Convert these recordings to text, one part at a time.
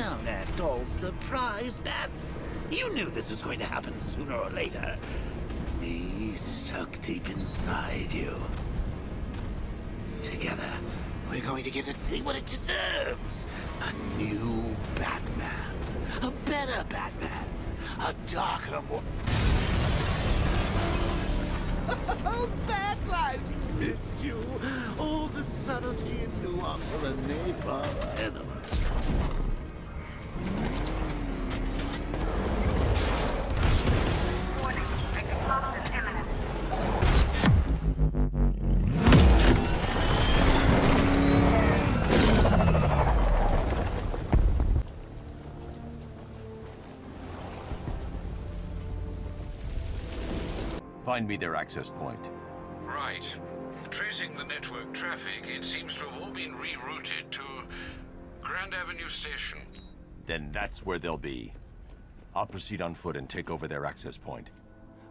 Don't act all surprised, Bats. You knew this was going to happen sooner or later. Me stuck deep inside you. Together, we're going to give the city what it deserves. A new Batman. A better Batman. A darker, more... Oh, Bats, I missed you. All the subtlety and nuance of a napalm enema. Warning, explosion imminent. Find me their access point. Right. Tracing the network traffic, it seems to have all been rerouted to Grand Avenue Station. Then that's where they'll be. I'll proceed on foot and take over their access point.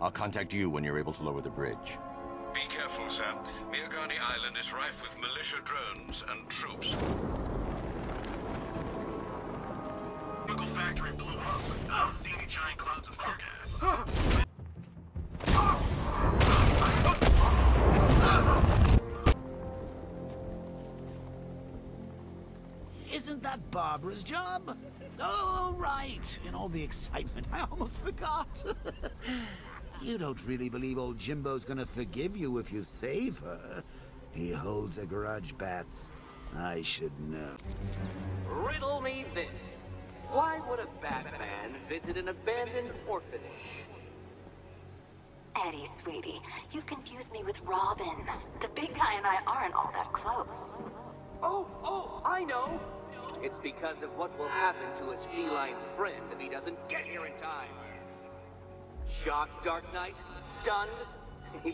I'll contact you when you're able to lower the bridge. Be careful, sir. Miagani Island is rife with militia drones and troops. Chemical factory blew up. I don't see any giant clouds of gas. Isn't that Barbara's job? Oh, right. In all the excitement, I almost forgot. You don't really believe old Jimbo's gonna forgive you if you save her. He holds a grudge, Bats. I should know. Riddle me this. Why would a Batman visit an abandoned orphanage? Eddie, sweetie, you've confused me with Robin. The big guy and I aren't all that close. Oh, I know! It's because of what will happen to his feline friend if he doesn't get here in time. Shocked, Dark Knight? Stunned?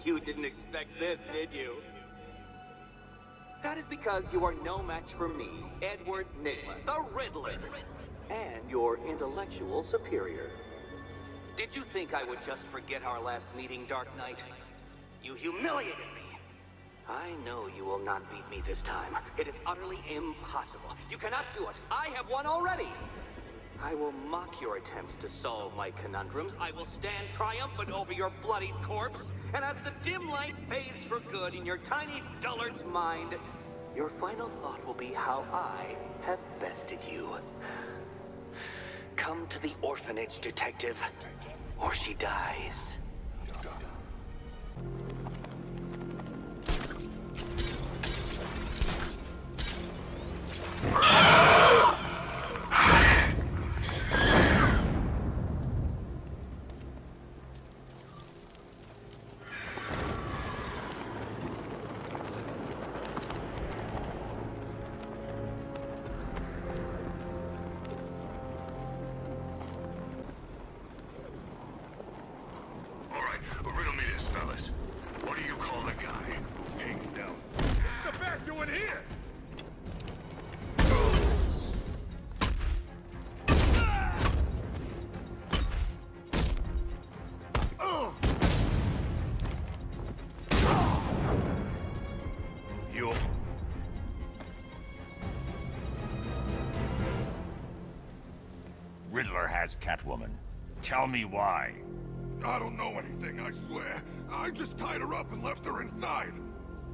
You didn't expect this, did you? That is because you are no match for me, Edward Nygma, the Riddler, and your intellectual superior. Did you think I would just forget our last meeting, Dark Knight? You humiliated me. I know you will not beat me this time. It is utterly impossible. You cannot do it. I have won already. I will mock your attempts to solve my conundrums. I will stand triumphant over your bloodied corpse. And as the dim light fades for good in your tiny dullard's mind, your final thought will be how I have bested you. Come to the orphanage, detective, or she dies. Riddle me this, fellas. What do you call the guy? Hands down. What's the bat doing here? You. Riddler has Catwoman. Tell me why. I don't know anything, I swear. I just tied her up and left her inside.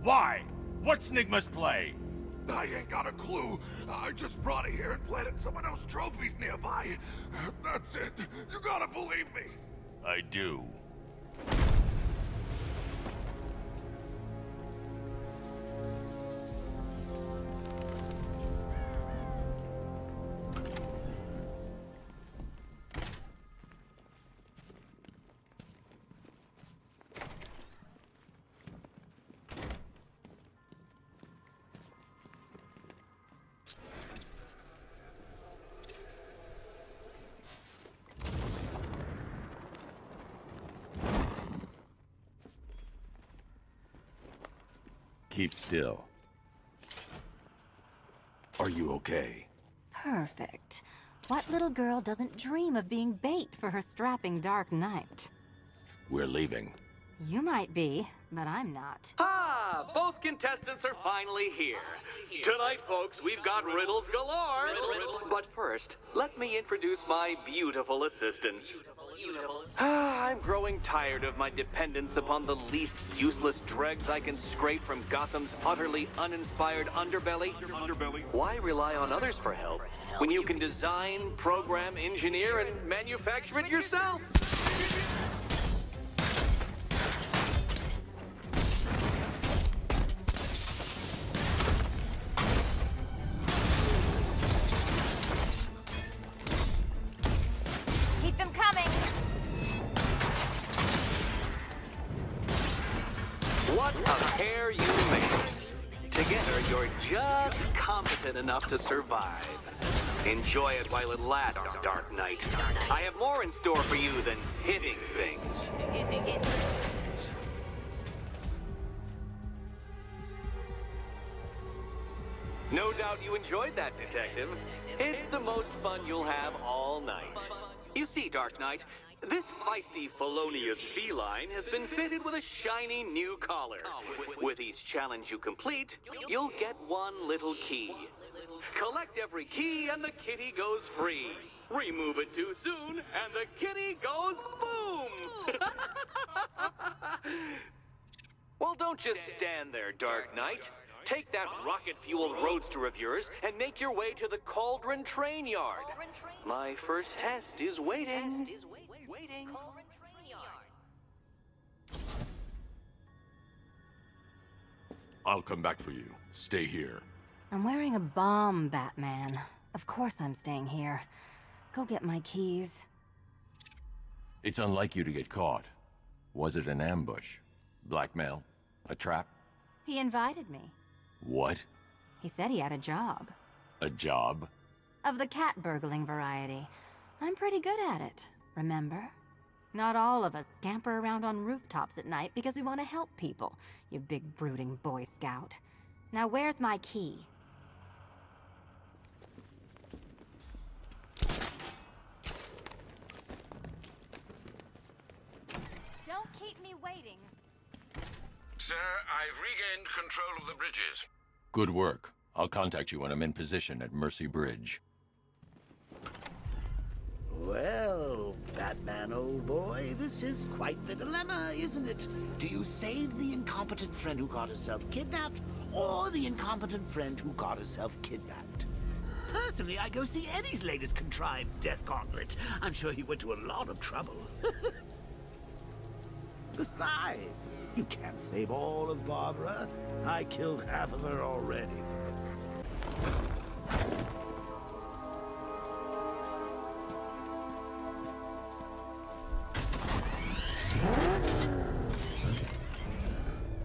Why? What's Nygma's play? I ain't got a clue. I just brought her here and planted someone else's trophies nearby. That's it. You gotta believe me. I do. Keep still. Are you okay? Perfect. What little girl doesn't dream of being bait for her strapping Dark Knight? We're leaving. You might be, but I'm not. Ah, both contestants are finally here. Tonight, folks, we've got riddles galore. But first, let me introduce my beautiful assistants. I'm growing tired of my dependence upon the least useless dregs I can scrape from Gotham's utterly uninspired underbelly. Why rely on others for help when you can design, program, engineer, and manufacture it yourself? Keep them coming! What a pair you make. Together, you're just competent enough to survive. Enjoy it while it lasts, Dark Knight. I have more in store for you than hitting things. No doubt you enjoyed that, Detective. It's the most fun you'll have all night. You see, Dark Knight, this feisty, felonious feline has been fitted with a shiny new collar. With each challenge you complete, you'll get one little key. Collect every key and the kitty goes free. Remove it too soon and the kitty goes boom! Well, don't just stand there, Dark Knight. Take that rocket-fueled roadster of yours and make your way to the Cauldron Train Yard. My first test is waiting. I'll come back for you. Stay here. I'm wearing a bomb, Batman. Of course I'm staying here. Go get my keys. It's unlike you to get caught. Was it an ambush? Blackmail? A trap? He invited me. What? He said he had a job. A job? Of the cat burgling variety. I'm pretty good at it, remember? Not all of us scamper around on rooftops at night because we want to help people, you big brooding Boy Scout. Now where's my key? Don't keep me waiting. Sir, I've regained control of the bridges. Good work. I'll contact you when I'm in position at Mercy Bridge. Well, Batman, old boy, this is quite the dilemma, isn't it? Do you save the incompetent friend who got herself kidnapped, or the incompetent friend who got herself kidnapped? Personally, I'd go see Eddie's latest contrived death gauntlet. I'm sure he went to a lot of trouble. Besides, you can't save all of Barbara. I killed half of her already.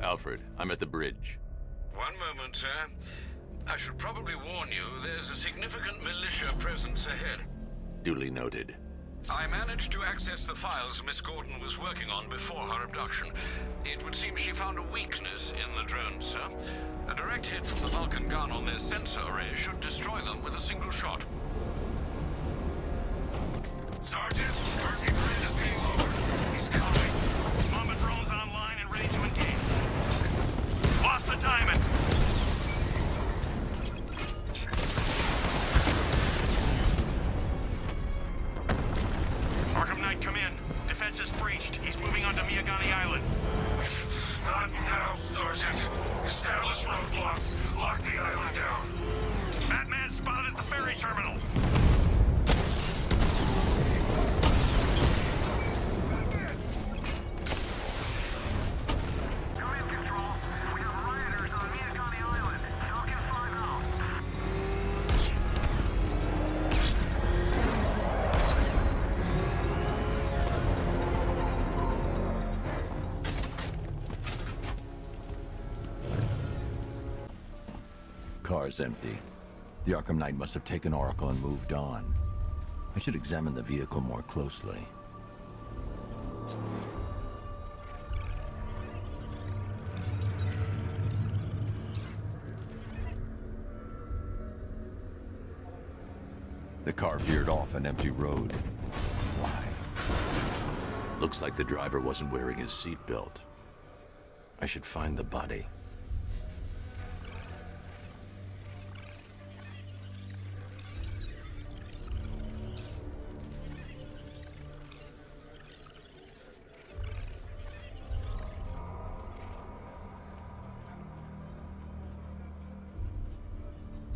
Alfred, I'm at the bridge. One moment, sir. I should probably warn you, there's a significant militia presence ahead. Duly noted. I managed to access the files Miss Gordon was working on before her abduction. It would seem she found a weakness in the drones, sir. A direct hit from the Vulcan gun on their sensor array should destroy them with a single shot. Sergeant, Mercy Bridge is being lowered. He's coming. Mama drone's online and ready to engage. Lost the diamond. Arkham Knight, come in. Defense is breached. He's moving onto Miyagani Island. Not now, Sergeant. Establish roadblocks. Lock the island down. Batman spotted at the ferry terminal. Car's empty. The Arkham Knight must have taken Oracle and moved on. I should examine the vehicle more closely. The car veered off an empty road. Why? Looks like the driver wasn't wearing his seatbelt. I should find the body.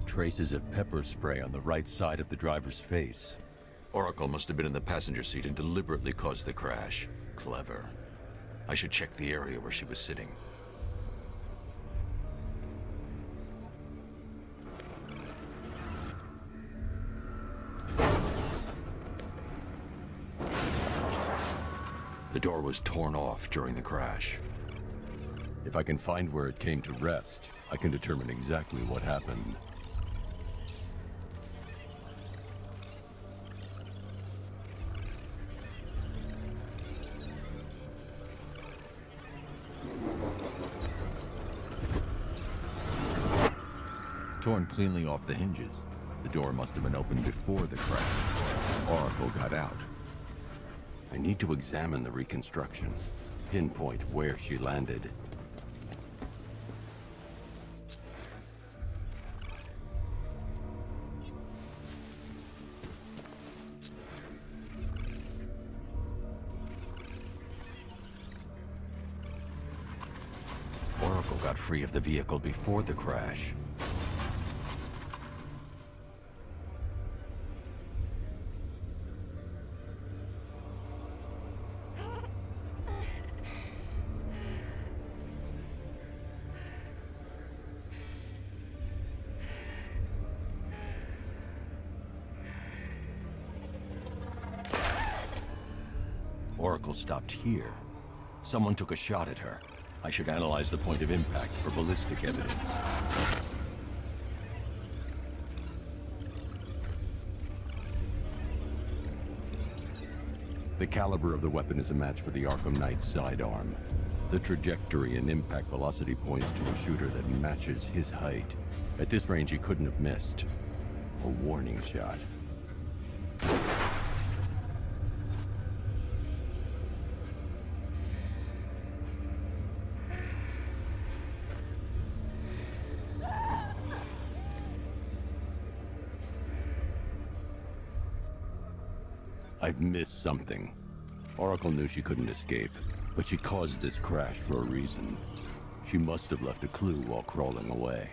Traces of pepper spray on the right side of the driver's face. Oracle must have been in the passenger seat and deliberately caused the crash. Clever. I should check the area where she was sitting. The door was torn off during the crash. If I can find where it came to rest, I can determine exactly what happened. Torn cleanly off the hinges. The door must have been opened before the crash. Oracle got out. I need to examine the reconstruction, pinpoint where she landed. Oracle got free of the vehicle before the crash. Oracle stopped here. Someone took a shot at her. I should analyze the point of impact for ballistic evidence. The caliber of the weapon is a match for the Arkham Knight's sidearm. The trajectory and impact velocity points to a shooter that matches his height. At this range, he couldn't have missed. A warning shot. I've missed something. Oracle knew she couldn't escape, but she caused this crash for a reason. She must have left a clue while crawling away.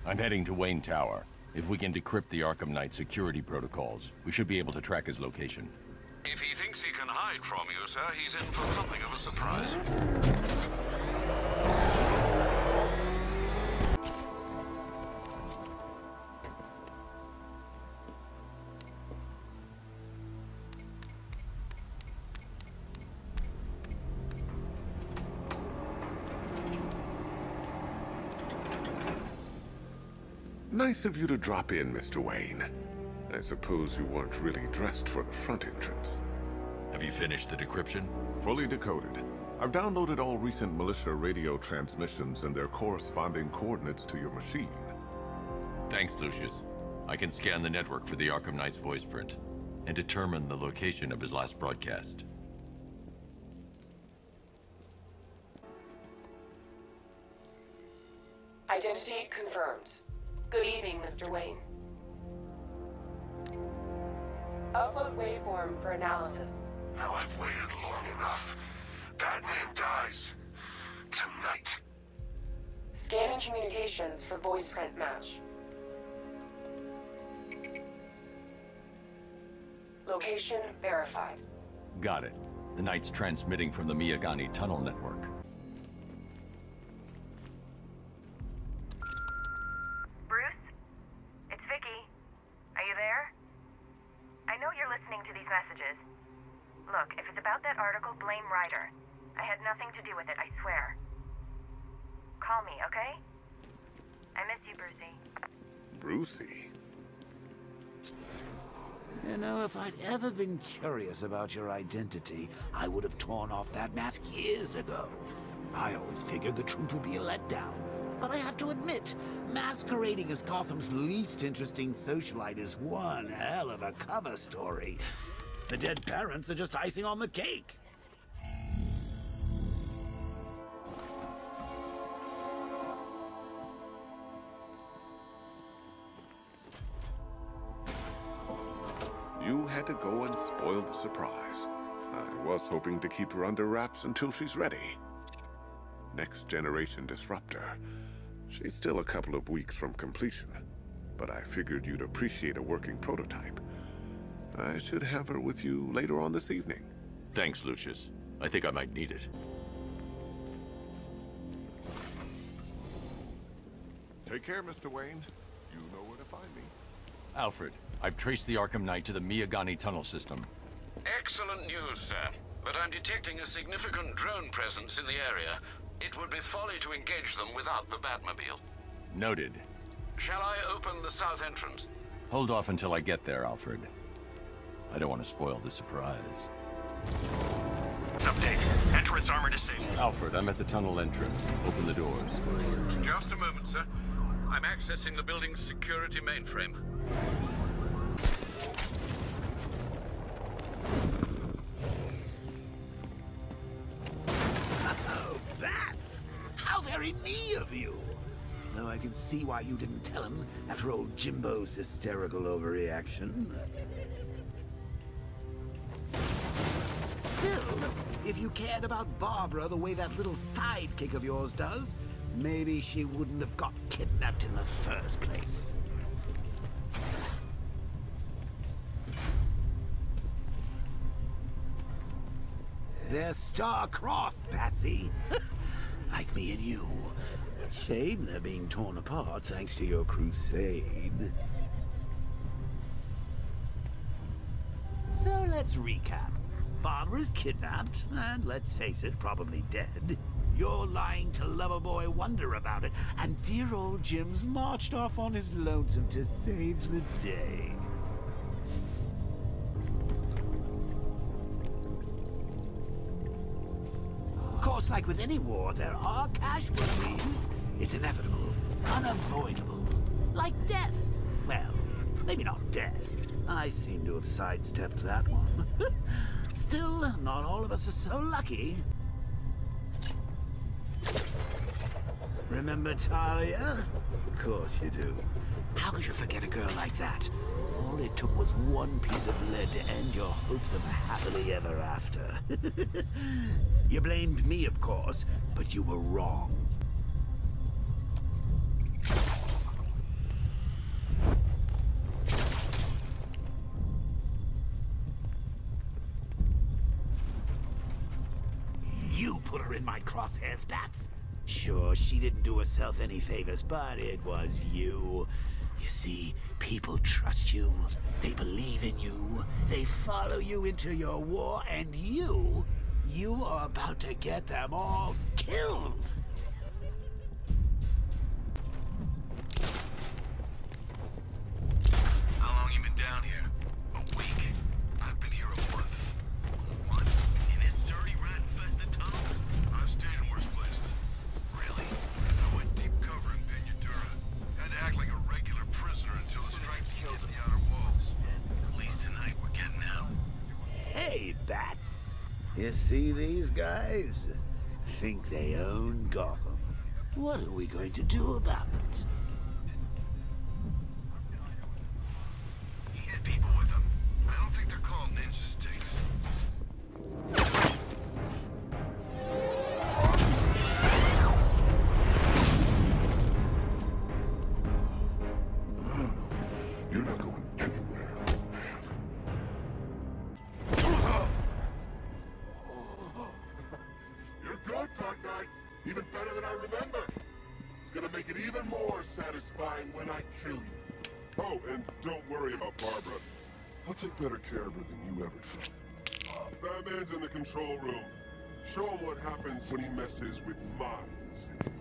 I'm heading to Wayne Tower. If we can decrypt the Arkham Knight security protocols, we should be able to track his location. If he thinks he can hide from you, sir, he's in for something of a surprise. Nice of you to drop in, Mr. Wayne. I suppose you weren't really dressed for the front entrance. Have you finished the decryption? Fully decoded. I've downloaded all recent militia radio transmissions and their corresponding coordinates to your machine. Thanks, Lucius. I can scan the network for the Arkham Knight's voice print and determine the location of his last broadcast. Identity confirmed. Good evening, Mr. Wayne. Upload waveform for analysis. Now I've waited long enough. Batman dies. Tonight. Scanning communications for voice print match. Location verified. Got it. The Knight's transmitting from the Miyagani tunnel network. Bruce? It's Vicky. Are you there? I know you're listening to these messages. Look, if it's about that article, blame Ryder. I had nothing to do with it, I swear. call me, okay? I miss you, Brucey. Brucey? You know, if I'd ever been curious about your identity, I would have torn off that mask years ago. I always figured the truth would be a letdown. But I have to admit, masquerading as Gotham's least interesting socialite is one hell of a cover story. The dead parents are just icing on the cake. You had to go and spoil the surprise. I was hoping to keep her under wraps until she's ready. Next generation disruptor. She's still a couple of weeks from completion, but I figured you'd appreciate a working prototype. I should have her with you later on this evening. Thanks, Lucius. I think I might need it. Take care, Mr. Wayne. You know where to find me. Alfred, I've traced the Arkham Knight to the Miyagani tunnel system. Excellent news, sir. But I'm detecting a significant drone presence in the area. It would be folly to engage them without the Batmobile. Noted. Shall I open the south entrance? Hold off until I get there, Alfred. I don't want to spoil the surprise. Update. Entrance armor disabled. Alfred, I'm at the tunnel entrance. Open the doors. Just a moment, sir. I'm accessing the building's security mainframe. Oh, Bats! How very me of you! Though I can see why you didn't tell him after old Jimbo's hysterical overreaction. Still, if you cared about Barbara the way that little sidekick of yours does, maybe she wouldn't have got kidnapped in the first place. They're star-crossed, Patsy. Like me and you. Shame they're being torn apart thanks to your crusade. So let's recap. Barbara's kidnapped, and let's face it, probably dead. You're lying to Loverboy Wonder about it, and dear old Jim's marched off on his lonesome to save the day. Of course, like with any war, there are casualties. It's inevitable, unavoidable. Like death. Well, maybe not death. I seem to have sidestepped that one. Still, not all of us are so lucky. Remember Talia? Of course you do. How could you forget a girl like that? All it took was one piece of lead to end your hopes of happily ever after. You blamed me, of course, but you were wrong. You put her in my crosshairs, Bats. Sure, she didn't do herself any favors, but it was you. You see, people trust you. They believe in you. They follow you into your war, and you are about to get them all killed. How long you been down here? A week? I've been here a month. What? In this dirty, rat-infested tunnel? I've stayed in worse places. Really? I went deep cover in Pinadura. Had to act like a regular prisoner until the stripes hit the outer walls. At least tonight we're getting out. Hey, Bats. You see these guys? Think they own Gotham. What are we going to do about it? He hit people with them. I don't think they're called ninja sticks. No. You're not going anywhere. You're good, Dark Knight. Even better than I remember. It's gonna make it even more satisfying when I kill you. Oh, and don't worry about Barbara. I'll take better care of her than you ever did. Batman's in the control room. Show him what happens when he messes with my city.